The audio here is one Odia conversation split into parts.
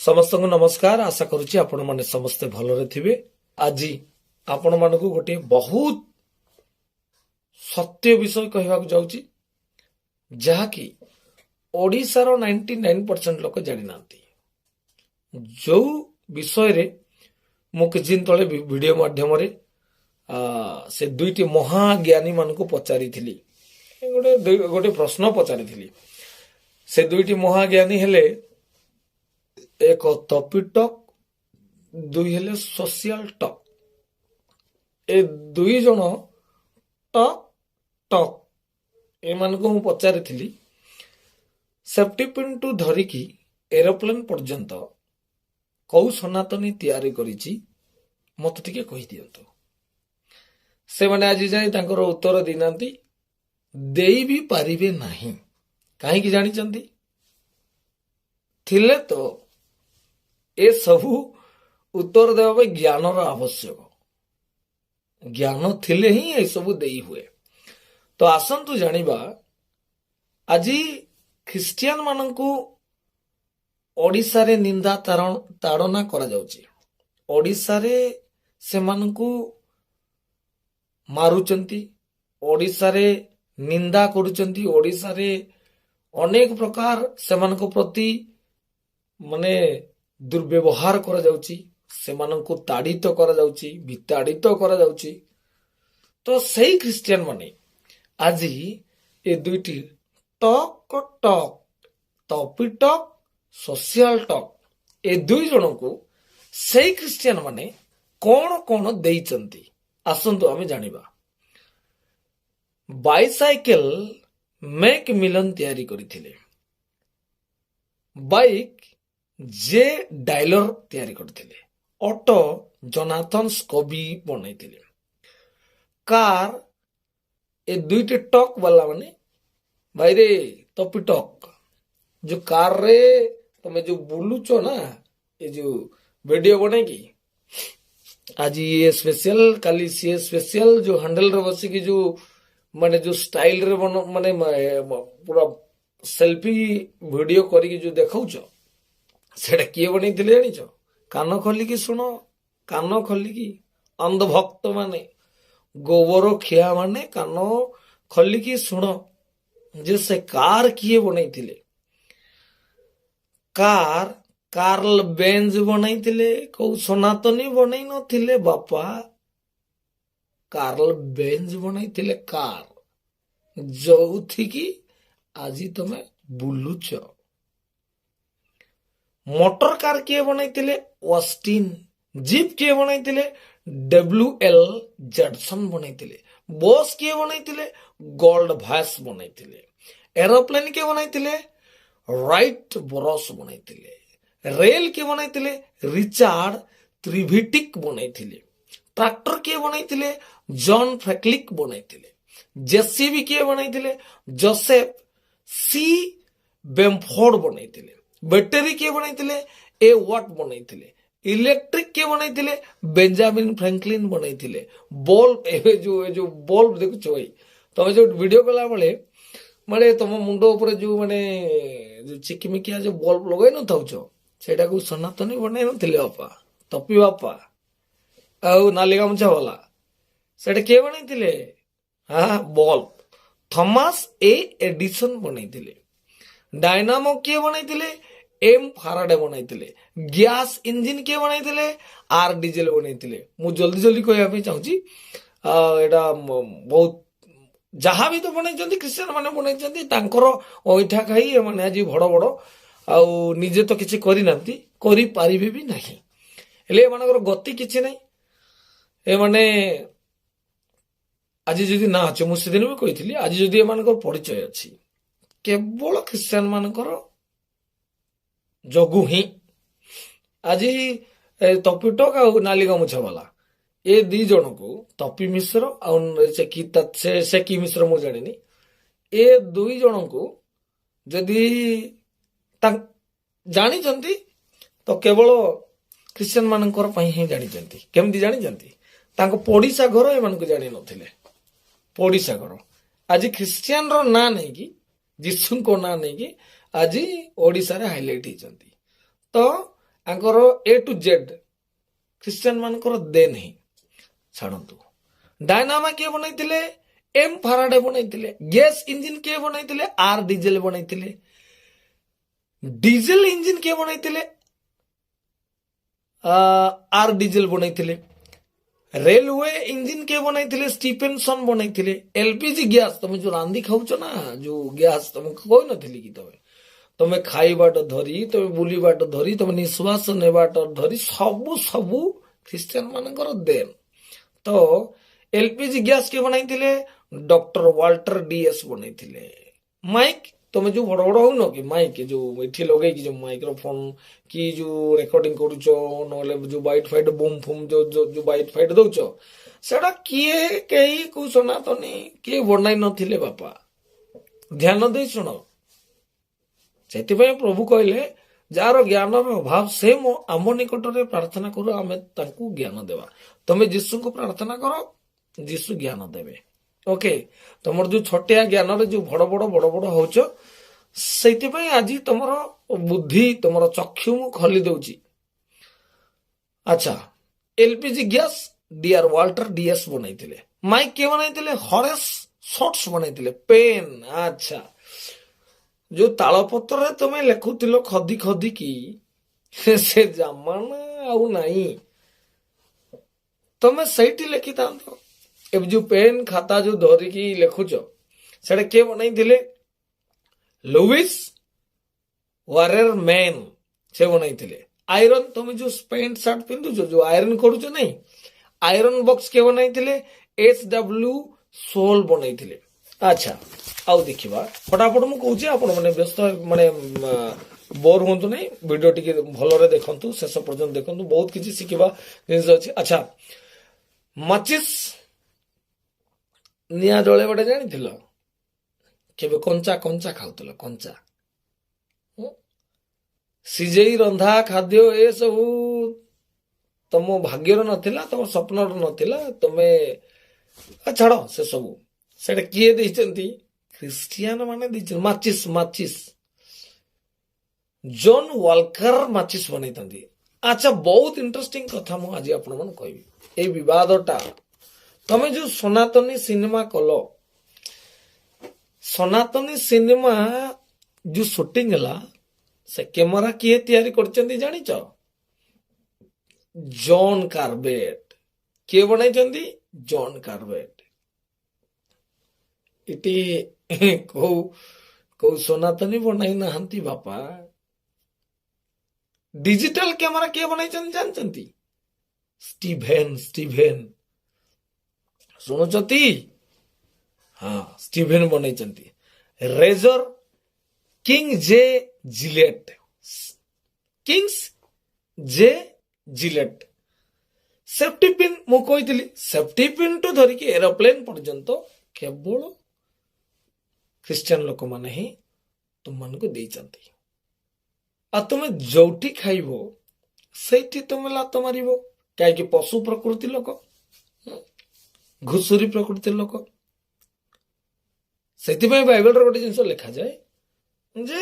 समस्त को नमस्कार। आशा करुच्ची आपण माने समस्ते भलरे थिबे। आज आपण मानकु गोटे बहुत सत्य विषय कहवाक जाउची जहाँकि ओडिशार 99% लोक जानी नांती। जो विषय रे मु किछ दिन तले वीडियो माध्यम रे से दुईटी महाज्ञानी मानकु पचारि थिली। गोटे प्रश्न पचारि थिली। से दुईटी महाज्ञानी हेले एक टॉपी टॉक दुई हेले सोशल टॉक। ए दुई जन टॉक टॉक ए मान को पचारि थिली सेफ्टी पिन टू धरिकी एरोप्लेन पर्यंत कौ सनातनी तैयारी करिछि मत टिके कहि दियंतु। से माने आज जाय तांकर उत्तर दिनांती देई भी पारिबे नाही। काहे कि जानि चंती थिले तो ए सबू उत्तर देवा ज्ञान आवश्यक। ज्ञान थिले ही ए सबू देई हुए। तो आसंतु जानिबा आज ख्रिस्टियन मानकु ओडिसा रे निंदा ताड़ना करा जाउची। ओडिसा रे से मानकु मारुचंती, ओडिसा रे निंदा करूचंती, ओडिसा रे अनेक प्रकार से मानकु प्रति माने दुर्व्यवहार करा जाउची, सेमानंकु ताड़ित करा जाउची, विताड़ित करा जाउची। तो सही ख्रिस्टियन माने आज ये दुईटी टॉक टॉक टॉपी टॉक सोशल टॉक ए दुई जन को सही ख्रिस्टियन माने कौन कौन देइचंती आसंतु आमे जानिबा। बाइसाइकेल मैक मिलन तैयारी करिथिले। बाइक जे डायलर तैयारी करथिले। ऑटो जोनाथन स्कोबी बनैथिले। कार ए दुईटे टॉक वाला माने भाई रे टॉपी टॉक जो कार रे तमे जो बुलुचो ना ये जो वीडियो बनेगी आज ये स्पेशल काली सी स्पेशल जो हैंडल रे बसी की जो माने जो स्टाइल रे बन माने पूरा सेल्फी वीडियो करी जो देखाउछो सेटा किए बनैथिले जानिछ? कान खोलिकी शुण, कान खोलिकी अंधभक्त माने गोबर खिया माने कान खोलिकी शुण जे से कार किए बनैथिले। कार कार्ल बेंज बनैथिले, को सनातनी बनई नथिले बापा। कार्ल बेंज बनैथिले कार जोथि की आज तमे बुलुछ। मोटर कार किए बनैथिले ऑस्टिन। जीप किए बनैथिले WL जैक्सन बनैथिले। बस किए बनैथिले गोल्ड भैस बनैथिले। एरोप्लेन किए बनैथिले राइट ब्रस बनैथिले। रेल किए बनैथिले रिचार्ड त्रिभिटिक बनैथिले। ट्रैक्टर किए बनैथिले जॉन फ्रैक्लिक बनैथिले। जेसीबी किए बनैथिले जोसेफ सी बेमफोर्ड बनैथिले। बैटरी किए बनैथिले ए वाट बनैथिले। इलेक्ट्रिक किए बनैथिले बेंजामिन फ्रैंकलिन बनैथिले। बल्ब ए जो बल्ब देखुछ भाई तमे जो वीडियो कला बेले माने तुम मुंड ऊपर जो माने जो चिकिमिकिया जो बल्ब लगै न थाउछ सेटा को सनातनी बनै नथिले बापा। टपी बापा आउ नाली गामछा वाला सेटा के बनैथिले? हां बल्ब थॉमस ए एडिसन बनैथिले। डायनामो के बनैथिले एम फाराडे बनैथिले। गैस इंजन के बनैथिले आर डीजल बनैथिले। मु जल्दी जल्दी कहया पे चाहूची एटा बहुत जहाँ भी तो बनैचंती क्रिश्चियन माने बनैचंती तांकर ओइठा खाई माने आज बड़ बड़ आउ निजे तो किछि करि नांती करि पारिबे भी नाही। हेले मानकर गति किछि नाही। ए माने आज जदि ना अछि मु सेदिन भी कहिथिली आज जदि ए मानकर परिचय अछि केवल ख्रिश्चियन मानकर जगु ही आज टपी टॉक आ नाली गामुछा वाला ए दी जन को टपी मिश्र आ सेकी मिश्र मु जानिनी ए दुई जन को जदि जानी तो केवल ख्रिश्चियन मानकर पई ही जानी केमती जानी पड़िशा घर एमान को जानी नथिले। पड़िशा घर आज ख्रिश्चियन रो ना नहीं कि जीसु को ना नहीं कि आज ओडिशा रे हाइलाइट होती। तो ଆଙ୍କର A to Z ଖ୍ରୀଷ୍ଟିଆନ ମାନଙ୍କର ଦେ ନାହିଁ। ଛାଡ଼ନ୍ତୁ। ଡାଇନାମା କିଏ ବନେଇଥିଲେ? ଏମ୍ ଫାରାଡେ ବନେଇଥିଲେ। ଗ୍ୟାସ୍ ଇଞ୍ଜିନ କିଏ ବନେଇଥିଲେ? ଆର୍ ଡିଜେଲ ବନେଇଥିଲେ। ଡିଜେଲ ଇଞ୍ଜିନ କିଏ ବନେଇଥିଲେ? ଆର୍ ଡିଜେଲ ବନେଇଥିଲେ। ରେଲୱେ ଇଞ୍ଜିନ କିଏ ବନେଇଥିଲେ? ଷ୍ଟିଫେନସନ ବନେଇଥିଲେ। ଏଲପିଜି ଗ୍ୟାସ୍ ତମେ ଯୋଉ ରାନ୍ଧି ଖାଉଛ ନା, ଯୋଉ ଗ୍ୟାସ୍ ତମକୁ କହିନଥିଲି କି ତମେ ଖାଇବାଟ ଧରି, ତମେ ବୁଲିବାଟ ଧରି, ତମେ ନିଶ୍ୱାସ ନେବାଟ ଧରି ସବୁ ଖ୍ରୀଷ୍ଟିଆନ ମାନଙ୍କର ଦେନ୍। ତ ଏଲପିଜି ଗ୍ୟାସ୍ କିଏ ବନେଇଥିଲେ? ଡକ୍ଟର ୱାଲ୍ଟର ଡିଏସ୍ ବନେଇଥିଲେ। ମାଇକ୍ ତମେ ଯୋଉ ବଡ ବଡ ହଉନ କି ମାଇକ୍, ଯୋଉ ଏଠି ଲଗେଇକି ଯୋଉ ମାଇକ୍ରୋଫୋନ କି ଯୋଉ ରେକର୍ଡିଂ କରୁଛ, ନହେଲେ ଯୋଉ ବାଇଟ୍ ଫାଇଟ୍ ବୁମ୍ ଫୁମ୍ ଯୋଉ ବାଇଟ୍ ଫାଇଟ୍ ଦଉଛ, ସେଟା କିଏ କେହି କୋଉ ସନାତନୀ କିଏ ବନାଇ ନଥିଲେ ବାପା। ଧ୍ୟାନ ଦେଇ ଶୁଣ। ସେଥିପାଇଁ ପ୍ରଭୁ କହିଲେ ଯାହାର ଜ୍ଞାନର ଅଭାବ ସେ ଆମ ନିକଟରେ ପ୍ରାର୍ଥନା କରୁ, ଆମେ ତାଙ୍କୁ ଜ୍ଞାନ ଦେବା। ତମେ ଯୀଶୁଙ୍କୁ ପ୍ରାର୍ଥନା କର, ଯୀଶୁ ଜ୍ଞାନ ଦେବେ। ଓକେ, ତମର ଯୋଉ ଛୋଟିଆ ଜ୍ଞାନରେ ଯୋଉ ବଡ ବଡ ହଉଛ, ସେଇଥିପାଇଁ ଆଜି ତମର ବୁଦ୍ଧି, ତମର ଚକ୍ଷୁ ମୁଁ ଖୋଲି ଦଉଛି। ଆଚ୍ଛା, LPG gas DR Walter DS ବନେଇଥିଲେ। ମାଇକ୍ କିଏ ବନେଇଥିଲେ? ହରେସ୍ ସଟ୍ସ ବନେଇଥିଲେ। ପେନ୍, ଆଚ୍ଛା, ଯୋଉ ତାଳପତ୍ରରେ ତମେ ଲେଖୁଥିଲ ଖଦି ଖଦି କି, ସେ ଜାମାନା ଆଉ ନାହିଁ। ତମେ ସେଇଠି ଲେଖିଥାନ୍ତ। ଏବେ ଯୋଉ ପେନ୍ ଖାତା ଯୋଉ ଧରିକି ଲେଖୁଛ, ସେଟା କିଏ ବନେଇଥିଲେ? ଲୁଇସ୍ ୱାରେର ମ୍ୟାନ୍ ସେ ବନେଇଥିଲେ। ଆଇରନ୍ ତମେ ଯୋଉ ପ୍ୟାଣ୍ଟ ସାର୍ଟ ପିନ୍ଧୁଛ, ଯୋଉ ଆଇରନ୍ କରୁଛ ନାଇଁ, ଆଇରନ୍ ବକ୍ସ କିଏ ବନେଇଥିଲେ? SW ସୋଲ ବନେଇଥିଲେ। ଆଚ୍ଛା, ଆଉ ଦେଖିବା ଫଟାଫଟ ମୁଁ କହୁଛି, ଆପଣ ମାନେ ବ୍ୟସ୍ତ ମାନେ ବୋର ହୁଅନ୍ତୁ ନାହିଁ, ଭିଡିଓ ଟିକେ ଭଲରେ ଦେଖନ୍ତୁ, ଶେଷ ପର୍ଯ୍ୟନ୍ତ ଦେଖନ୍ତୁ, ବହୁତ କିଛି ଶିଖିବା ଜିନିଷ ଅଛି। ଆଚ୍ଛା, ମାଚିସ୍ ନିଆଁ ଜଳେଇବାଟା ଜାଣିଥିଲ? କେବେ କଞ୍ଚା କଞ୍ଚା ଖାଉଥିଲ? କଞ୍ଚା ସିଝେଇ ରନ୍ଧା ଖାଦ୍ୟ ଏସବୁ ତମ ଭାଗ୍ୟର ନଥିଲା, ତମ ସ୍ୱପ୍ନର ନଥିଲା, ତମେ ଛାଡ ସେ ସବୁ। ସେଟା କିଏ ଦେଇଛନ୍ତି? ଖ୍ରୀଷ୍ଟିଆନ ମାନେ ଦେଇଛନ୍ତି। ମାଚିସ୍ ଜନ୍ ୱାଲକର ମାଚିସ୍ ବନେଇଥାନ୍ତି। ଆଚ୍ଛା, ବହୁତ ଇଣ୍ଟରେଷ୍ଟିଂ କଥା ମୁଁ ଆଜି ଆପଣମାନଙ୍କୁ କହିବି। ଏଇ ବିବାଦଟା ତମେ ଯୋଉ ସନାତନୀ ସିନେମା କଲ, ସନାତନୀ ସିନେମା ଯୋଉ ସୁଟିଂ ହେଲା, ସେ କ୍ୟାମେରା କିଏ ତିଆରି କରିଛନ୍ତି ଜାଣିଛ? ଜନ୍ କାର୍ବେଟ୍। କିଏ ବନେଇଛନ୍ତି? ଜନ୍ କାର୍ବେଟ୍। ଏଠି କୋଉ କୋଉ ସନାତନୀ ବନାଇ ନାହାନ୍ତି ବାପା। ଡିଜିଟାଲ କ୍ୟାମେରା କିଏ ବନେଇଛନ୍ତି ଜାଣିଛନ୍ତି? ଷ୍ଟିଭେନ୍ ଶୁଣୁଛନ୍ତି? ହଁ, ଷ୍ଟିଭେନ୍ ବନେଇଛନ୍ତି। ରେଜର କିଙ୍ଗସ୍ ଜେ ଜିଲେଟ୍। ସେଫ୍ଟି ପିନ୍ ମୁଁ କହିଥିଲି, ସେଫ୍ଟି ପିନ୍ ଟୁ ଧରିକି ଏରୋପ୍ଲେନ ପର୍ଯ୍ୟନ୍ତ କେବଳ ଖ୍ରୀଷ୍ଟିଆନ ଲୋକମାନେ ହିଁ ତୁମମାନଙ୍କୁ ଦେଇଛନ୍ତି। ଆଉ ତୁମେ ଯୋଉଠି ଖାଇବ ସେଇଠି ତୁମେ ଲାତ ମାରିବ, କାହିଁକି? ପଶୁ ପ୍ରକୃତି ଲୋକ, ଘୁଷୁରୀ ପ୍ରକୃତି ଲୋକ। ସେଥିପାଇଁ ବାଇବେଲର ଗୋଟେ ଜିନିଷ ଲେଖାଯାଏ ଯେ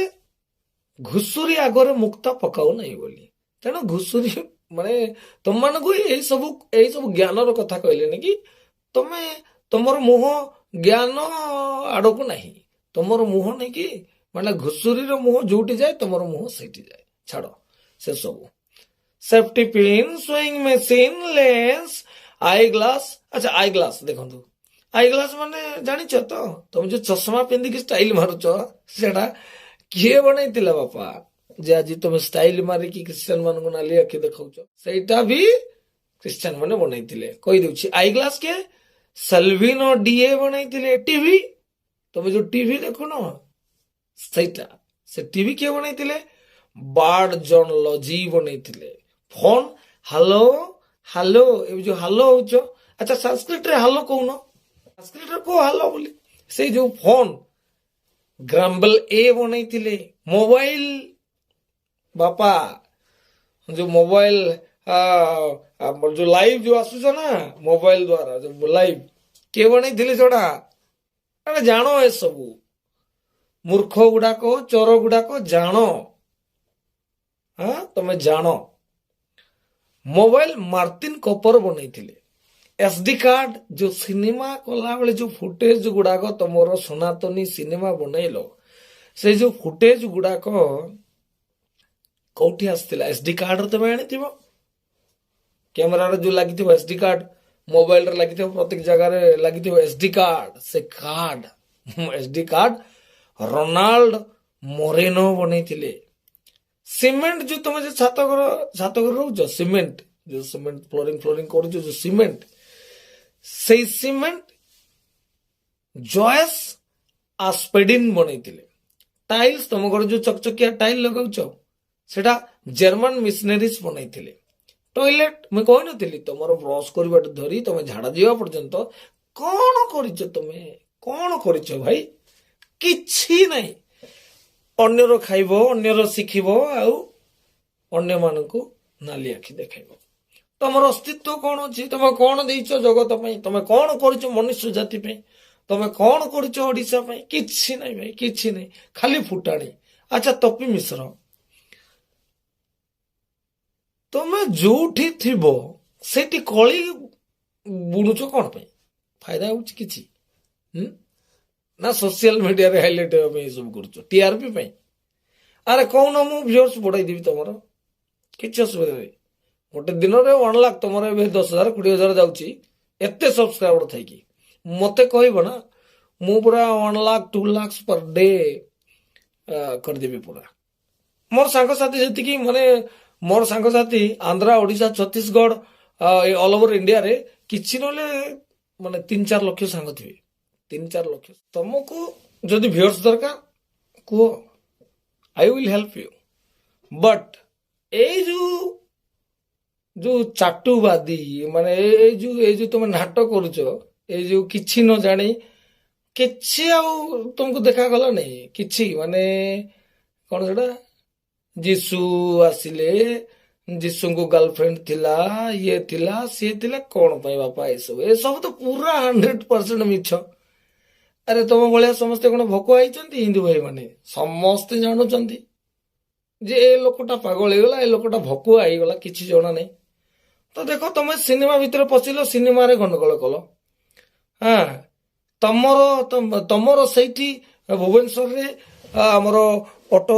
ଘୁଷୁରୀ ଆଗରେ ମୁକ୍ତା ପକାଉ ନାହିଁ ବୋଲି। ତେଣୁ ଘୁଷୁରୀ ମାନେ ତମମାନଙ୍କୁ ଏଇ ସବୁ ଜ୍ଞାନର କଥା କହିଲେନି କି ତମେ ତମର ମୁହଁ ଜ୍ଞାନ ଆଡକୁ ନାହିଁ, ତମର ମୁହଁ ନାଇଁ କି ମାନେ ଘୁଷୁରୀର ମୁହଁ ଯୋଉଠି ଯାଏ ତମର ମୁହଁ ସେଇଠି ଯାଏ। ଛାଡ ସେ ସବୁ। Safety pin, swing machine, lens, I glass. ଆଚ୍ଛା, ଆଇ ଗ୍ଲାସ ଦେଖନ୍ତୁ, ଆଇ ଗ୍ଲାସ ମାନେ ଜାଣିଛ ତ? ତମେ ଯୋଉ ଚଷମା ପିନ୍ଧିକି ଷ୍ଟାଇଲ ମାରୁଛ, ସେଟା କିଏ ବନେଇଥିଲା ବାପା? ଯେ ଆଜି ତମେ ଷ୍ଟାଇଲ ମାରିକି ଖ୍ରୀଷ୍ଟିଆନ ମାନଙ୍କୁ ନାଲି ଆଖି ଦେଖାଉଛ, ସେଇଟା ବି ଖ୍ରୀଷ୍ଟିଆନ ମାନେ ବନେଇଥିଲେ। କହିଦେଉଛି, ଆଇ ଗ୍ଲାସ କିଏ? ସାଲଭିନୋ ଡିଏ ବନେଇଥିଲେ। ଟିଭି ତମେ ଯୋଉ ଟିଭି ଦେଖୁନ, ସେଇଟା ସେ ଟିଭି କିଏ ବନେଇଥିଲେ? ବାର୍ଡ ଜନ୍ ଲଜି ବନେଇଥିଲେ। ଫୋନ ହାଲୋ ହାଲୋ, ଏବେ ଯୋଉ ହାଲୋ ହଉଛ, ଆଚ୍ଛା ସାଂସ୍କ୍ରିଟରେ ହାଲୋ କହୁନ, ସାଂସ୍କ୍ରିଟରେ କୁହ ହାଲୋ ବୋଲି। ସେଇ ଯୋଉ ଫୋନ ଗ୍ରାମ୍ବଲ ଏ ବନେଇଥିଲେ। ମୋବାଇଲ ବାପା, ଯୋଉ ମୋବାଇଲ ଯୋଉ ଲାଇଭ ଯୋଉ ଆସୁଛ ନା ମୋବାଇଲ ଦ୍ଵାରା ଯୋଉ ଲାଇଭ, କିଏ ବନେଇଥିଲେ ସେଟା? ଆରେ ଜାଣ, ଏସବୁ ମୂର୍ଖ ଗୁଡାକ, ଚୋର ଗୁଡାକ ଜାଣ, ତମେ ଜାଣ। ମୋବାଇଲ ମାର୍ଟିନ କପର ବନେଇଥିଲେ। ଏସଡି କାର୍ଡ ଯୋଉ ସିନେମା କଲାବେଳେ ଯୋଉ ଫୁଟେଜ ଗୁଡାକ ତମର ସନାତନୀ ସିନେମା ବନେଇଲ, ସେ ଯୋଉ ଫୁଟେଜ ଗୁଡାକ କୋଉଠି ଆସିଥିଲା? ଏସଡି କାର୍ଡରେ ତମେ ଆଣିଥିବ। କ୍ୟାମେରାରେ ଯୋଉ ଲାଗିଥିବ ଏସଡି କାର୍ଡ, ମୋବାଇଲରେ ଲାଗିଥିବ, ପ୍ରତ୍ୟେକ ଜାଗାରେ ଲାଗିଥିବ ଏସଡି କାର୍ଡ। ସେ card SD card Ronald Moreno ବନେଇଥିଲେ। ସିମେଣ୍ଟ ଯୋଉ ତମେ ଯୋଉ ଛାତ ଘର ରହୁଛ, ସିମେଣ୍ଟ ଯୋଉ ସିମେଣ୍ଟ ଫ୍ଲୋରିଂ କରୁଛ, ଯୋଉ ସିମେଣ୍ଟ, ସେଇ ସିମେଣ୍ଟ ଜଏସ୍ ଆସ୍ପେଡିନ ବନେଇଥିଲେ। ଟାଇଲ୍ସ, ତମ ଘରେ ଯୋଉ ଚକଚକିଆ ଟାଇଲ ଲଗାଉଛ, ସେଟା ଜର୍ମାନ ମିଶନାରିଜ ବନେଇଥିଲେ। ଟଏଲେଟ ମୁଁ କହିନଥିଲି, ତମର ବ୍ରଶ କରିବାଠୁ ଧରି ତମେ ଝାଡା ଯିବା ପର୍ଯ୍ୟନ୍ତ କଣ କରିଛ? ତମେ କଣ କରିଛ ଭାଇ? କିଛି ନାହିଁ। ଅନ୍ୟର ଖାଇବ, ଅନ୍ୟର ଶିଖିବ, ଆଉ ଅନ୍ୟମାନଙ୍କୁ ନାଲି ଆଖି ଦେଖାଇବ। ତମର ଅସ୍ତିତ୍ୱ କଣ ଅଛି? ତମେ କଣ ଦେଇଛ ଜଗତ ପାଇଁ? ତମେ କଣ କରିଛ ମନୁଷ୍ୟ ଜାତି ପାଇଁ? ତମେ କଣ କରିଛ ଓଡିଶା ପାଇଁ? କିଛି ନାହିଁ ଭାଇ, କିଛି ନାହିଁ, ଖାଲି ଫୁଟାଣି। ଆଚ୍ଛା ତପି ମିଶ୍ର, ତମେ ଯୋଉଠି ଥିବ ସେଠି କଳି ବୁଣୁଛ କଣ ପାଇଁ? ଫାଇଦା ହଉଛି କିଛି? ନା ସୋସିଆଲ ମିଡିଆରେ ହାଇଲାଇଟ ହେବା ପାଇଁ ଏସବୁ କରୁଛ? ଟିଆରପି ପାଇଁ? ଆରେ କହୁନ, ମୁଁ ଭିଉର୍ସ ବଢେଇଦେବି ତମର, କିଛି ଅସୁବିଧା ନାହିଁ। ଗୋଟେ ଦିନରେ 1 ଲାଖ, ତମର ଏବେ 10,000 20,000 ଯାଉଛି, ଏତେ ସବସ୍କ୍ରାଇବର ଥାଇକି ମତେ କହିବ ନା, ମୁଁ ପୁରା 1 ଲାଖ 2 ଲାଖ ପର ଡେ କରିଦେବି ପୁରା। ମୋର ସାଙ୍ଗସାଥି ଯେତିକି, ମାନେ ମୋର ସାଙ୍ଗସାଥି ଆନ୍ଧ୍ରା, ଓଡିଶା, ଛତିଶଗଡ, ଅଲ ଓଭର ଇଣ୍ଡିଆରେ କିଛି ନହେଲେ ମାନେ 3-4 ଲକ୍ଷ ସାଙ୍ଗ ଥିବେ। 3-4 ଲକ୍ଷ। ତମକୁ ଯଦି ଭିଉର୍ସ ଦରକାର କୁହ, I will help you. But ଏଇ ଯୋଉ ଯୋଉ ଚାଟୁବାଦୀ, ମାନେ ଏଇ ଯୋଉ ତମେ ନାଟକ କରୁଛ, ଏଇ ଯୋଉ କିଛି ନ ଜାଣି, କିଛି ଆଉ ତମକୁ ଦେଖାଗଲା ନାଇଁ କିଛି, ମାନେ କଣ ସେଟା, ଯୀଶୁ ଆସିଲେ, ଯୀଶୁଙ୍କୁ ଗାର୍ଲଫ୍ରେଣ୍ଡ ଥିଲା, ଇଏ ଥିଲା, ସିଏ ଥିଲା, କଣ ପାଇଁ ବାପା ଏସବୁ ତ ପୁରା 100% ମିଛ। ଆରେ ତମ ଭଳିଆ ସମସ୍ତେ କଣ ଭକୁଆ ହେଇଛନ୍ତି? ହିନ୍ଦୁ ଭାଇ ମାନେ ସମସ୍ତେ ଜାଣୁଛନ୍ତି ଯେ ଏ ଲୋକଟା ପାଗଳ ହେଇଗଲା, ଏ ଲୋକଟା ଭକୁଆ ହେଇଗଲା, କିଛି ଜଣା ନାହିଁ। ତ ଦେଖ, ତମେ ସିନେମା ଭିତରେ ପଶିଲ, ସିନେମାରେ ଗଣ୍ଡଗୋଳ କଲ। ହଁ, ତମର ସେଇଠି ଭୁବନେଶ୍ୱରରେ ଆମର ଅଟୋ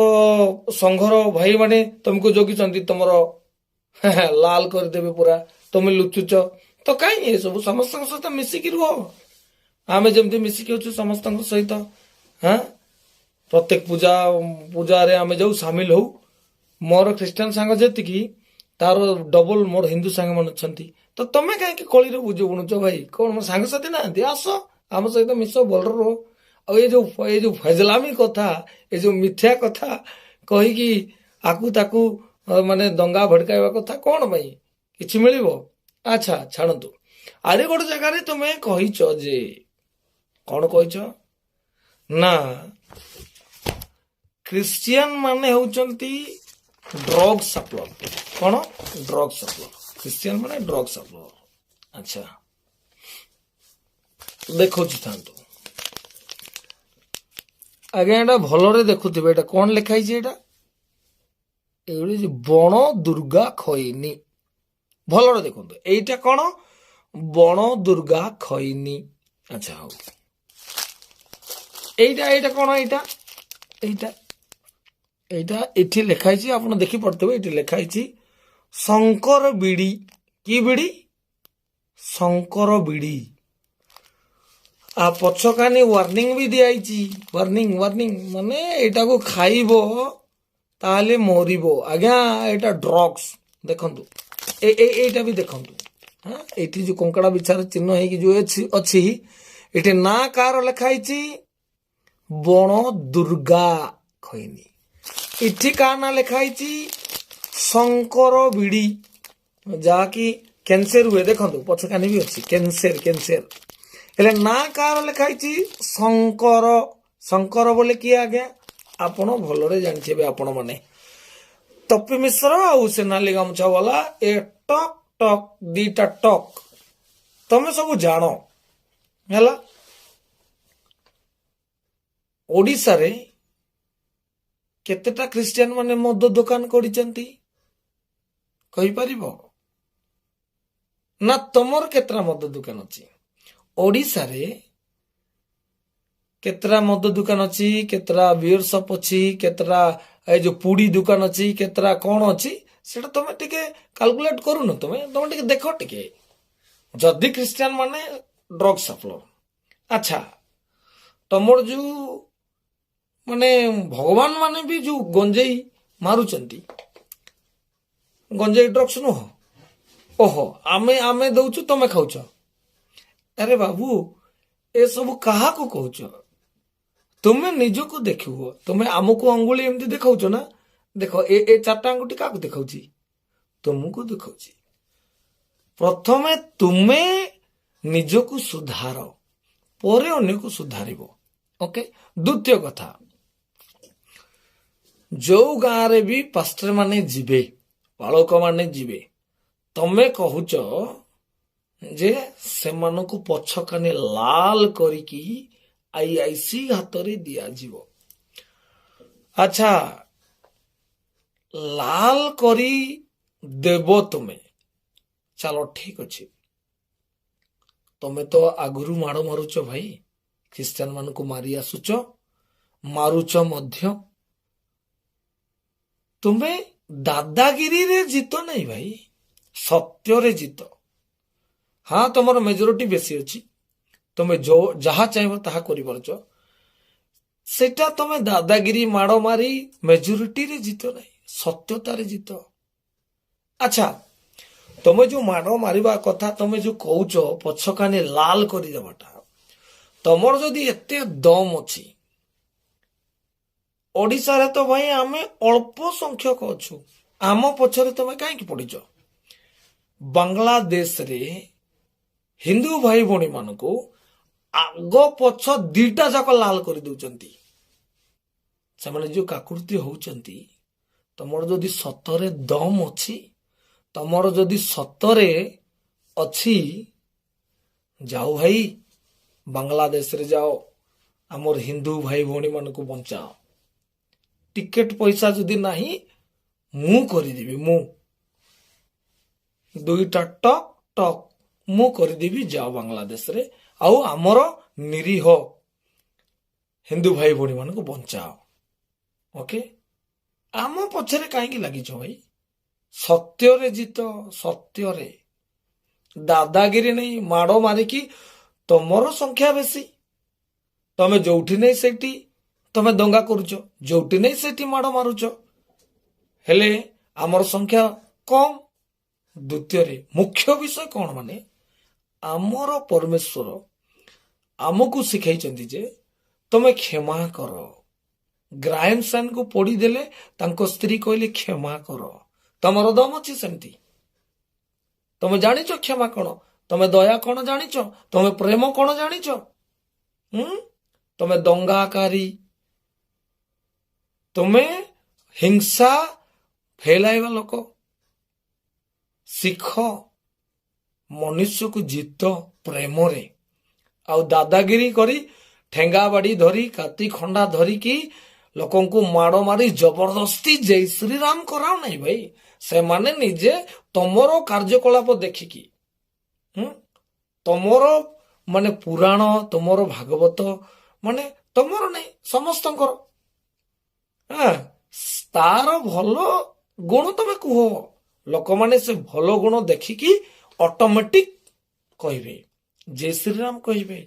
ସଂଘର ଭାଇମାନେ ତମକୁ ଜଗିଛନ୍ତି, ତମର ଲାଲ କରିଦେବେ ପୁରା। ତମେ ଲୁଚୁଛ ତ କାହିଁ? ଏସବୁ ସମସ୍ତଙ୍କ ସହିତ ମିଶିକି ରୁହ। ଆମେ ଯେମିତି ମିଶିକି ଅଛୁ ସମସ୍ତଙ୍କ ସହିତ। ହଁ, ପ୍ରତ୍ୟେକ ପୂଜାରେ ଆମେ ଯାଉ, ସାମିଲ ହଉ। ମୋର ଖ୍ରୀଷ୍ଟିଆନ ସାଙ୍ଗ ଯେତିକି, ତାର ଡବଲ ମୋର ହିନ୍ଦୁ ସାଙ୍ଗମାନେ ଅଛନ୍ତି। ତ ତମେ କାହିଁକି କଳିରେ ବୁଝ ବୁଣୁଛ ଭାଇ? କଣ ମୋ ସାଙ୍ଗସାଥି ନାହାନ୍ତି? ଆସ ଆମ ସହିତ ମିଶ, ଭଲରେ ରୁହ। ଆଉ ଏଇ ଯୋଉ ଫଜଲାମି କଥା, ଏ ଯୋଉ ମିଥ୍ୟା କଥା କହିକି ଆକୁ ତାକୁ ମାନେ ଦଙ୍ଗା ଭଡକାଇବା କଥା କଣ ପାଇଁ? କିଛି ମିଳିବ? ଆଚ୍ଛା ଛାଡ଼ନ୍ତୁ। ଆରେ ଗୋଟେ ଜାଗାରେ ତମେ କହିଛ ଯେ, କଣ କହିଛ ନା, ଖ୍ରୀଷ୍ଟିଆନ ମାନେ ହେଉଛନ୍ତି ଡ୍ରଗ ସପ୍ଲାୟର। କଣ? Drug supplier. ଖ୍ରୀଷ୍ଟିଆନ ମାନେ ଡ୍ରଗ ସପ୍ଲାୟର। ଆଚ୍ଛା, ଦେଖୁଛି ଥାନ୍ତୁ। ଆଜ୍ଞା ଏଇଟା ଭଲରେ ଦେଖୁଥିବେ, ଏଇଟା କଣ ଲେଖା ହେଇଛି? ଏଇଭଳି ବଣ ଦୁର୍ଗା ଖଇନି। ଭଲରେ ଦେଖନ୍ତୁ, ଏଇଟା କଣ? ବଣ ଦୁର୍ଗା ଖଇନି। ଆଚ୍ଛା ହଉ, ଏଇଟା କଣ? ଏଇଟା ଏଇଟା ଏଠି ଲେଖା ହେଇଛି, ଆପଣ ଦେଖିପାରୁଥିବେ, ଏଠି ଲେଖା ହେଇଛି ଶଙ୍କର ବିଡି। କି ବିଡି? ଶଙ୍କର ବିଡି। ପଛକାନି ୱାର୍ଣ୍ଣିଂ ବି ଦିଆଯାଇଛି। ୱାର୍ଣ୍ଣିଂ ମାନେ ଏଇଟାକୁ ଖାଇବ ତାହେଲେ ମରିବ। ଆଜ୍ଞା ଏଇଟା ଡ୍ରଗ୍ସ। ଦେଖନ୍ତୁ, ଏଇଟା ବି ଦେଖନ୍ତୁ। ହଁ, ଏଇଠି ଯୋଉ କଙ୍କଡା ବିଛାର ଚିହ୍ନ ହେଇକି ଯୋଉ ଅଛି, ଏଠି ନା କାହାର ଲେଖା ହେଇଛି? ବଣ ଦୁର୍ଗା ଖଇନି। ଏଠି କାହା ନା ଲେଖା ହେଇଛି? ଶଙ୍କର ବିଡି, ଯାହାକି କ୍ୟାନ୍ସର ହୁଏ। ଦେଖନ୍ତୁ ପଛକାନି ବି ଅଛି, କ୍ୟାନ୍ସର। ହେଲେ ନା କାହାର ଲେଖା ହେଇଛି? ଶଙ୍କର। ଶଙ୍କର ବୋଲେ କିଏ ଆଜ୍ଞା? ଆପଣ ଭଲରେ ଜାଣିଥିବେ ଆପଣ ମାନେ। ତପି ମିଶ୍ର ଆଉ ସେ ନାଲି ଗାମୁଛା ବାଲା, ଏ ଟକ୍ ଟକ୍ ଦିଟା ଟକ୍ ତମେ ସବୁ ଜାଣ ହେଲା। ଓଡିଶାରେ କେତେଟା ଖ୍ରୀଷ୍ଟିଆନ ମାନେ ମଦ ଦୋକାନ କରିଛନ୍ତି କହିପାରିବ? ନା ତମର କେତେଟା ମଦ ଦୋକାନ ଅଛି? ଓଡ଼ିଶାରେ କେତେଟା ମଦ ଦୋକାନ ଅଛି, କେତେଟା ବିୟର ସପ୍ ଅଛି, କେତେଟା ଏ ଯୋଉ ପୁଡି ଦୋକାନ ଅଛି, କେତେଟା କଣ ଅଛି, ସେଟା ତମେ ଟିକେ କାଲକୁଲେଟ କରୁନ। ତମେ ତମେ ଟିକେ ଦେଖ ଟିକେ। ଯଦି ଖ୍ରୀଷ୍ଟିଆନ ମାନେ ଡ୍ରଗ ସପ୍ଲାୟର, ଆଚ୍ଛା ତମର ଯୋଉ ମାନେ ଭଗବାନ ମାନେ ବି ଯୋଉ ଗଞ୍ଜେଇ ମାରୁଛନ୍ତି, ଗଞ୍ଜେଇ ଡ୍ରଗ୍ସ ନୁହଁ? ଓହୋ, ଆମେ ଆମେ ଦଉଛୁ ତମେ ଖାଉଛ? ଆରେ ବାବୁ, ଏସବୁ କାହାକୁ କହୁଛ? ତୁମେ ନିଜକୁ ଦେଖିବ। ତୁମେ ଆମକୁ ଅଙ୍ଗୁଳି ଏମିତି ଦେଖାଉଛ ନା? ଦେଖ, ଏ ଚାରିଟା ଆଙ୍ଗୁଠି କାହାକୁ ଦେଖାଉଛି? ତୁମକୁ ଦେଖାଉଛି। ପ୍ରଥମେ ତୁମେ ନିଜକୁ ସୁଧାର, ପରେ ଅନ୍ୟକୁ ସୁଧାରିବ। ଓକେ। ଦ୍ୱିତୀୟ କଥା, ଯୋଉ ଗାଁରେ ବି ପାଷ୍ଟର ମାନେ ଯିବେ, ପାଳକ ମାନେ ଯିବେ, ତମେ କହୁଛ ଯେ ସେମାନଙ୍କୁ ପଛ କାନେ ଲାଲ କରିକି ଆଇଆଇସି ହାତରେ ଦିଆଯିବ। ଆଚ୍ଛା, ଲାଲ କରି ଦେବ ତୁମେ, ଚାଲ ଠିକ ଅଛି। ତମେ ତ ଆଗରୁ ମାଡ଼ ମାରୁଛ ଭାଇ, ଖ୍ରୀଷ୍ଟିଆନ ମାନଙ୍କୁ ମାରି ଆସୁଛ, ମାରୁଛ ମଧ୍ୟ। ତୁମେ ଦାଦାଗିରିରେ ଜିତ ନାହିଁ ଭାଇ, ସତ୍ୟରେ ଜିତ। ହଁ, ତମର ମେଜରିଟି ବେଶୀ ଅଛି, ତମେ ଯାହା ଚାହିଁବ ତାହା କରିପାରୁଛ। ସେଟା ତମେ ଦାଦାଗିରି ମାଡ଼ ମାରି ମେଜରିଟିରେ ଜିତ ନାହିଁ, ସତ୍ୟତାରେ ଜିତ। ଆଚ୍ଛା, ତମେ ଯୋଉ ମାଡ଼ ମାରିବା କଥା, ତମେ ଯୋଉ କହୁଛ ପଛକାନି ଲାଲ କରିଦେବାଟା, ତମର ଯଦି ଏତେ ଦମ ଅଛି, ଓଡ଼ିଶାରେ ତ ଭାଇ ଆମେ ଅଳ୍ପ ସଂଖ୍ୟକ ଅଛୁ, ଆମ ପଛରେ ତମେ କାହିଁକି ପଡ଼ିଛ? ବାଂଲାଦେଶରେ ହିନ୍ଦୁ ଭାଇ ଭଉଣୀ ମାନଙ୍କୁ ଆଗ ପଛ ଦିଟା ଯାକ ଲାଲ କରିଦଉଛନ୍ତି। ସେମାନେ ଯୋଉ କାକୁର୍ତ୍ତି ହଉଛନ୍ତି, ତମର ଯଦି ସତରେ ଦମ ଅଛି, ତମର ଯଦି ସତରେ ଅଛି, ଯାଅ ଭାଇ ବାଂଲାଦେଶରେ ଯାଅ, ଆମର ହିନ୍ଦୁ ଭାଇ ଭଉଣୀ ମାନଙ୍କୁ ବଞ୍ଚାଅ। ଟିକେଟ ପଇସା ଯଦି ନାହିଁ, ମୁଁ କରିଦେବି, ମୁଁ ଦୁଇଟା ଟକ୍ ଟକ୍ ମୁଁ କରିଦେବି। ଯାଅ ବାଂଲାଦେଶରେ, ଆଉ ଆମର ନିରୀହ ହିନ୍ଦୁ ଭାଇ ଭଉଣୀ ମାନଙ୍କୁ ବଞ୍ଚାଅ। ଓକେ। ଆମ ପଛରେ କାହିଁକି ଲାଗିଛ ଭାଇ? ସତ୍ୟରେ ଜିତ, ସତ୍ୟରେ। ଦାଦାଗିରି ନେଇ ମାଡ଼ ମାରିକି ତମର ସଂଖ୍ୟା ବେଶୀ, ତମେ ଯୋଉଠି ନେଇ ସେଇଠି ତମେ ଦଙ୍ଗା କରୁଛ, ଯୋଉଠି ନେଇ ସେଇଠି ମାଡ଼ ମାରୁଛ, ହେଲେ ଆମର ସଂଖ୍ୟା କମ। ଦ୍ୱିତୀୟରେ ମୁଖ୍ୟ ବିଷୟ କଣ, ମାନେ ଆମର ପରମେଶ୍ୱର ଆମକୁ ଶିଖାଇଛନ୍ତି ଯେ ତମେ କ୍ଷମା କର। ଗ୍ରାଏମ ସାନଙ୍କୁ ପଢିଦେଲେ, ତାଙ୍କ ସ୍ତ୍ରୀ କହିଲେ କ୍ଷମା କର। ତମର ଦମ ଅଛି ସେମିତି? ତମେ ଜାଣିଛ କ୍ଷମା କଣ? ତମେ ଦୟା କଣ ଜାଣିଛ? ତମେ ପ୍ରେମ କଣ ଜାଣିଛ? ତମେ ଦଙ୍ଗାକାରୀ, ତମେ ହିଂସା ଫେଲାଇବା ଲୋକ। ଶିଖ, ମନୁଷ୍ୟକୁ ଜିତ ପ୍ରେମରେ। ଆଉ ଦାଦାଗିରି କରି ଠେଙ୍ଗା ବାଡ଼ି ଧରି, କାତି ଖଣ୍ଡା ଧରିକି ଲୋକଙ୍କୁ ମାଡ଼ ମାରି ଜବରଦସ୍ତି ଜୟ ଶ୍ରୀରାମ କରାଉ ନାହିଁ ଭାଇ। ସେମାନେ ନିଜେ ତମର କାର୍ଯ୍ୟକଳାପ ଦେଖିକି, ତମର ମାନେ ପୁରାଣ, ତମର ଭାଗବତ, ମାନେ ତମର ନାହିଁ, ସମସ୍ତଙ୍କର। ତାର ଭଲ ଗୁଣ ତମେ କୁହ, ଲୋକମାନେ ସେ ଭଲ ଗୁଣ ଦେଖିକି ଅଟୋମେଟିକ କହିବେ, ଜୟ ଶ୍ରୀରାମ କହିବେ।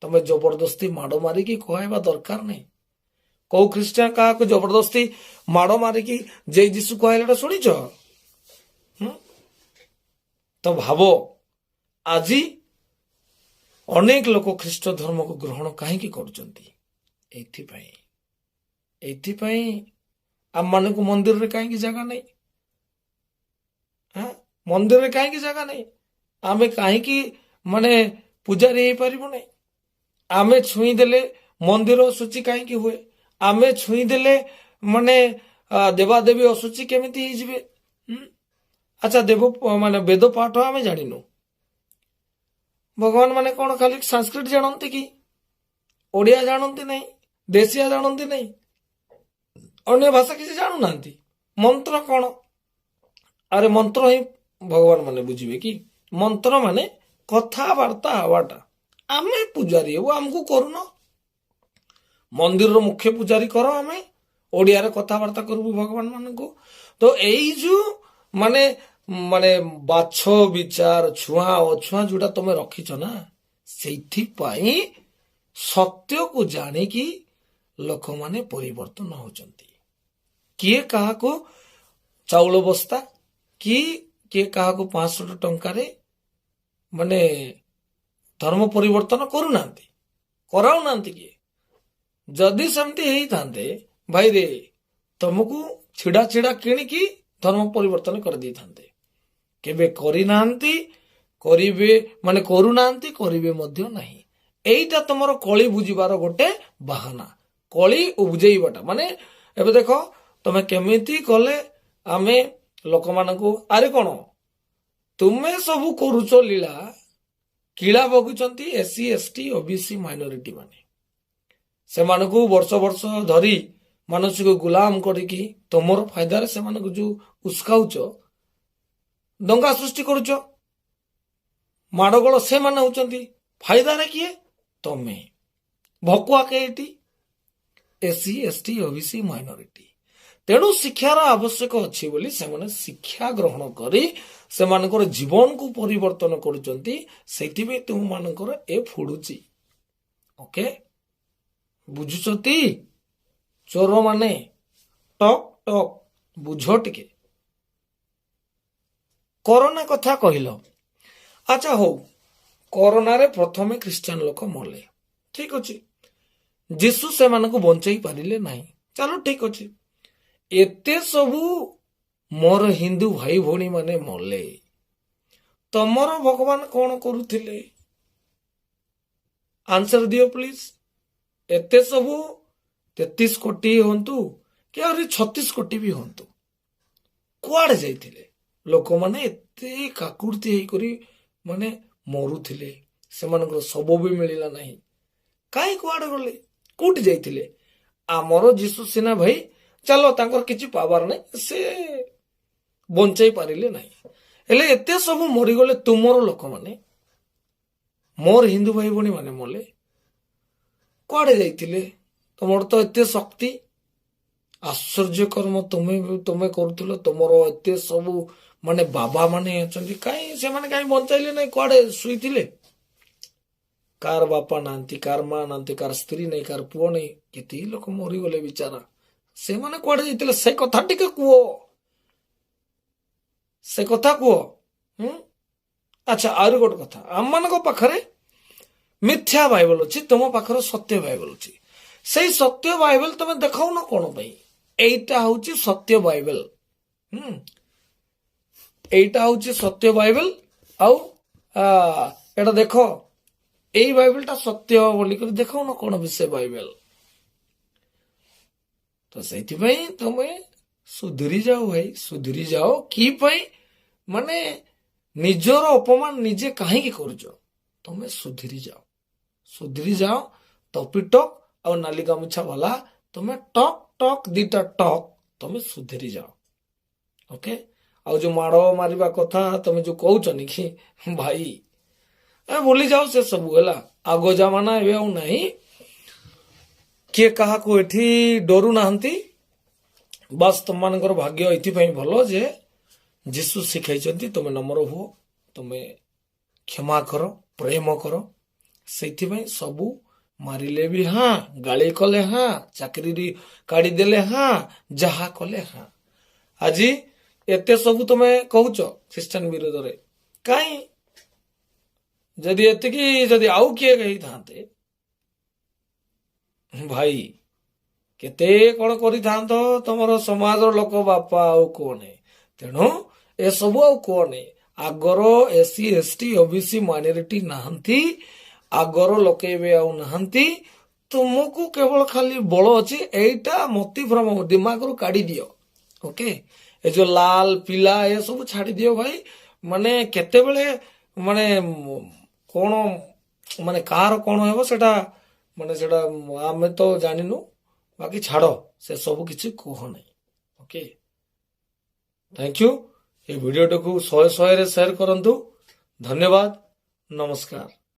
ତମେ ଜବରଦସ୍ତି ମାଡ଼ ମାରିକି କହିବା ଦରକାର ନାହିଁ। କୋଉ ଖ୍ରୀଷ୍ଟିଆନ କାହାକୁ ଜବରଦସ୍ତି ମାଡ଼ ମାରିକି ଜୟ ଯୀଶୁ କହିଲାଟା ଶୁଣିଛ? ତ ଭାବ, ଆଜି ଅନେକ ଲୋକ ଖ୍ରୀଷ୍ଟ ଧର୍ମକୁ ଗ୍ରହଣ କାହିଁକି କରୁଛନ୍ତି? ଏଇଥିପାଇଁ ଆମମାନଙ୍କୁ ମନ୍ଦିରରେ କାହିଁକି ଜାଗା ନାହିଁ? ମନ୍ଦିରରେ କାହିଁକି ଜାଗା ନାହିଁ? ଆମେ କାହିଁକି ମାନେ ପୂଜାରୀ ହେଇପାରିବୁ ନାହିଁ? ଆମେ ଛୁଇଁ ଦେଲେ ମନ୍ଦିର ଅଶୁଚି କାହିଁକି ହୁଏ? ଆମେ ଛୁଇଁ ଦେଲେ ମାନେ ଦେବାଦେବୀ ଅଶୁଚି କେମିତି ହେଇଯିବେ? ଆଚ୍ଛା, ମାନେ ବେଦ ପାଠ ଆମେ ଜାଣିନୁ। ଭଗବାନ ମାନେ କଣ ଖାଲି ସାଂସ୍କ୍ରିଟ ଜାଣନ୍ତି କି? ଓଡ଼ିଆ ଜାଣନ୍ତି ନାହିଁ, ଦେଶିଆ ଜାଣନ୍ତି ନାହିଁ, ଅନ୍ୟ ଭାଷା କିଛି ଜାଣୁନାହାନ୍ତି। ମନ୍ତ୍ର କଣ? ଆରେ ମନ୍ତ୍ର ହିଁ ଭଗବାନ ମାନେ ବୁଝିବେ କି? ମନ୍ତ୍ର ମାନେ କଥାବାର୍ତ୍ତା ହବାଟା। ଆମେ ପୂଜାରୀ ହେବୁ, ଆମକୁ କରୁନ। ମନ୍ଦିରର ମୁଖ୍ୟ ପୂଜାରୀ କର, ଆମେ ଓଡ଼ିଆରେ କଥାବାର୍ତ୍ତା କରିବୁ ଭଗବାନ ମାନଙ୍କୁ। ତ ଏଇ ଯୋଉ ମାନେ ମାନେ ବାଛ ବିଚାର ଛୁଆଁ ଅଛୁଆଁ ଯୋଉଟା ତମେ ରଖିଛ ନା, ସେଇଥିପାଇଁ ସତ୍ୟକୁ ଜାଣିକି ଲୋକମାନେ ପରିବର୍ତ୍ତନ ହଉଛନ୍ତି। କିଏ କାହାକୁ ଚାଉଳ ବସ୍ତା, କିଏ କାହାକୁ 500 ଟଙ୍କାରେ ମାନେ ଧର୍ମ ପରିବର୍ତ୍ତନ କରୁନାହାନ୍ତି, କରାଉନାହାନ୍ତି କିଏ। ଯଦି ସେମିତି ହେଇଥାନ୍ତେ ଭାଇରେ, ତମକୁ ଛିଡା ଛିଡା କିଣିକି ଧର୍ମ ପରିବର୍ତ୍ତନ କରିଦେଇଥାନ୍ତେ। କେବେ କରିନାହାନ୍ତି, କରିବେ ମାନେ କରୁନାହାନ୍ତି, କରିବେ ମଧ୍ୟ ନାହିଁ। ଏଇଟା ତମର କଳି ବୁଝିବାର ଗୋଟେ ବାହାନା, କଳି ବୁଝେଇବାଟା। ମାନେ ଏବେ ଦେଖ, ତମେ କେମିତି କଲେ ଆମେ ଲୋକମାନଙ୍କୁ ଆରେ କଣ ତୁମେ ସବୁ କରୁଛ ଲୀଳା, କିଳା ବଗୁଛନ୍ତି SC ST OBC ମାଇନରିଟି ମାନେ। ସେମାନଙ୍କୁ ବର୍ଷ ବର୍ଷ ଧରି ମାନସିକ ଗୁଲାମ କରିକି ତମର ଫାଇଦାରେ ସେମାନଙ୍କୁ ଯୋଉ ଉସ୍କାଉଛ, ଦଙ୍ଗା ସୃଷ୍ଟି କରୁଛ, ମାଡଗୋଳ ସେମାନେ ହଉଛନ୍ତି, ଫାଇଦାରେ କିଏ? ତମେ। ଭକୁଆ କେଇଟି? SC ST OBC minority. ତେଣୁ ଶିକ୍ଷାର ଆବଶ୍ୟକ ଅଛି ବୋଲି ସେମାନେ ଶିକ୍ଷା ଗ୍ରହଣ କରି ସେମାନଙ୍କର ଜୀବନକୁ ପରିବର୍ତ୍ତନ କରୁଛନ୍ତି। ସେଇଥିପାଇଁ ତୁମମାନଙ୍କର ଏ ଫୁଡୁଛି। ଓକେ, ବୁଝୁଛନ୍ତି ଚୋର ମାନେ? ଟକ୍ ଟକ୍ ବୁଝ ଟିକେ। କରୋନା କଥା କହିଲ, ଆଚ୍ଛା ହଉ, କରୋନାରେ ପ୍ରଥମେ ଖ୍ରୀଷ୍ଟିଆନ ଲୋକ ମଲେ, ଠିକ ଅଛି। ଯୀଶୁ ସେମାନଙ୍କୁ ବଞ୍ଚେଇ ପାରିଲେ ନାହିଁ, ଚାଲ ଠିକ ଅଛି। ଏତେ ସବୁ ମୋର ହିନ୍ଦୁ ଭାଇ ଭଉଣୀ ମାନେ ମଲେ, ତମର ଭଗବାନ କଣ କରୁଥିଲେ? ଆନ୍ସର ଦିଅ ପ୍ଲିଜ। ଏତେ ସବୁ 33 କୋଟି ହୁଅନ୍ତୁ କି ଆହୁରି 36 କୋଟି ବି ହୁଅନ୍ତୁ, କୁଆଡେ ଯାଇଥିଲେ? ଲୋକମାନେ ଏତେ କାକୁର୍ତ୍ତି ହେଇକରି ମାନେ ମରୁଥିଲେ, ସେମାନଙ୍କର ଶବ ବି ମିଳିଲା ନାହିଁ। କାହିଁ କୁଆଡେ ଗଲେ, କୋଉଠି ଯାଇଥିଲେ? ଆମର ଯୀଶୁ ସିନା ଭାଇ ଚାଲ ତାଙ୍କର କିଛି ପାୱାର ନାହିଁ, ସେ ବଞ୍ଚେଇ ପାରିଲେ ନାହିଁ। ହେଲେ ଏତେ ସବୁ ମରିଗଲେ ତୁମର ଲୋକମାନେ, ମୋର ହିନ୍ଦୁ ଭାଇ ଭଉଣୀ ମାନେ ମଲେ, କୁଆଡେ ଯାଇଥିଲେ? ତମର ତ ଏତେ ଶକ୍ତି, ଆଶ୍ଚର୍ଯ୍ୟ କର୍ମ ତମେ କରୁଥିଲ, ତମର ଏତେ ସବୁ ମାନେ ବାବା ମାନେ ଅଛନ୍ତି, କାହିଁ ସେମାନେ କାହିଁ ବଞ୍ଚାଇଲେ ନାହିଁ? କୁଆଡେ ଶୋଇଥିଲେ? କାର ବାପା ନାହାନ୍ତି, କାର ମା ନାହାନ୍ତି, କାର ସ୍ତ୍ରୀ ନାହିଁ, କାର ପୁଅ ନାହିଁ, କେତେ ଲୋକ ମରିଗଲେ ବିଚାରା। ସେମାନେ କୁଆଡେ ଯାଇଥିଲେ ସେ କଥା ଟିକେ କୁହ, ସେ କଥା କୁହ। ଆଚ୍ଛା, ଆହୁରି ଗୋଟେ କଥା, ଆମମାନଙ୍କ ପାଖରେ ମିଥ୍ୟା ବାଇବଲ ଅଛି, ତମ ପାଖରେ ସତ୍ୟ ବାଇବଲ ଅଛି। ସେଇ ସତ୍ୟ ବାଇବଲ ତମେ ଦେଖାଉନ କଣ ପାଇଁ? এইটা হচ্ছে সত্য বাইবেল। এইটা হচ্ছে সত্য বাইবেল। আউ এটা দেখ, এই বাইবেলটা সত্য বলিকি দেখাও না কোন বিষয় বাইবেল। তো সেইଥିପାଇଁ ତମେ ସୁଧୁରି ଯାଅ ଭାଇ, ସୁଧୁରି ଯାଅ। କି ପାଇଁ? ମାନେ ନିଜର ଅପମାନ ନିଜେ କାହିଁକି କରୁଛ? ତମେ ସୁଧୁରି ଯାଅ, ସୁଧୁରି ଯାଅ। ଟପି ଟକ୍ ଆଉ ନାଲି ଗାମୁଛା ବାଲା ତମେ ଟକ୍ ଟକ୍ ଦିଟା ଟକ୍, ତମେ ସୁଧୁରି ଯାଅ। ଓକେ, ଆଉ ଯୋଉ ମାଡ ମାରିବା କଥା ତମେ ଯୋଉ କହୁଛନି କି ଭାଇ, ଭୁଲି ଯାଅ ସେ ସବୁ ହେଲା। ଆଗ ଜମାନା ଏବେ ଆଉ ନାହିଁ। କିଏ କାହାକୁ ଏଠି ଡରୁ ନାହାନ୍ତି। ବାସ୍ ତମମାନଙ୍କର ଭାଗ୍ୟ ଏଥିପାଇଁ ଭଲ ଯେ ଯୀଶୁ ଶିଖାଇଛନ୍ତି ତମେ ନମ୍ର ହୁଅ, ତମେ କ୍ଷମା କର, ପ୍ରେମ କର। ସେଇଥିପାଇଁ ସବୁ ମାରିଲେ ବି ହଁ, ଗାଳି କଲେ ହଁ, ଚାକିରି କାଢିଦେଲେ ହଁ, ଯାହା କଲେ ହଁ। ଆଜି ଏତେ ସବୁ ତମେ କହୁଛ ଖ୍ରୀଷ୍ଟିଆନ ବିରୋଧରେ, କାହିଁ? ଯଦି ଏତିକି ଯଦି ଆଉ କିଏ ହେଇଥାନ୍ତେ ଭାଇ, କେତେ କଣ କରିଥାନ୍ତ ତମର ସମାଜର ଲୋକ ବାପା, ଆଉ କୁହନି। ତେଣୁ ଏସବୁ ଆଉ କୁହନି। ଆଗର SC ST OBC ମାଇନରିଟି ନାହାନ୍ତି, ଆଗର ଲୋକେ ଏବେ ଆଉ ନାହାନ୍ତି। ତୁମକୁ କେବଳ ଖାଲି ବଳ ଅଛି, ଏଇଟା ମତିଭ୍ରମ ଦିମାଗରୁ କାଢି ଦିଅ। ଓକେ, ଏ ଯୋଉ ଲାଲ ପିଲା ଏସବୁ ଛାଡି ଦିଅ ଭାଇ। ମାନେ କେତେବେଳେ ମାନେ କଣ ମାନେ କାହାର କଣ ହେବ ସେଟା ମାନେ ସେଟା ଆମେ ତ ଜାଣିନୁ। ବାକି ଛାଡ, ସେ ସବୁ କିଛି କୁହ ନାହିଁ। Okay, thank you. এই ଭିଡିଓଟାକୁ 100 ରେ ସେୟାର କରନ୍ତୁ। ଧନ୍ୟବାଦ, ନମସ୍କାର।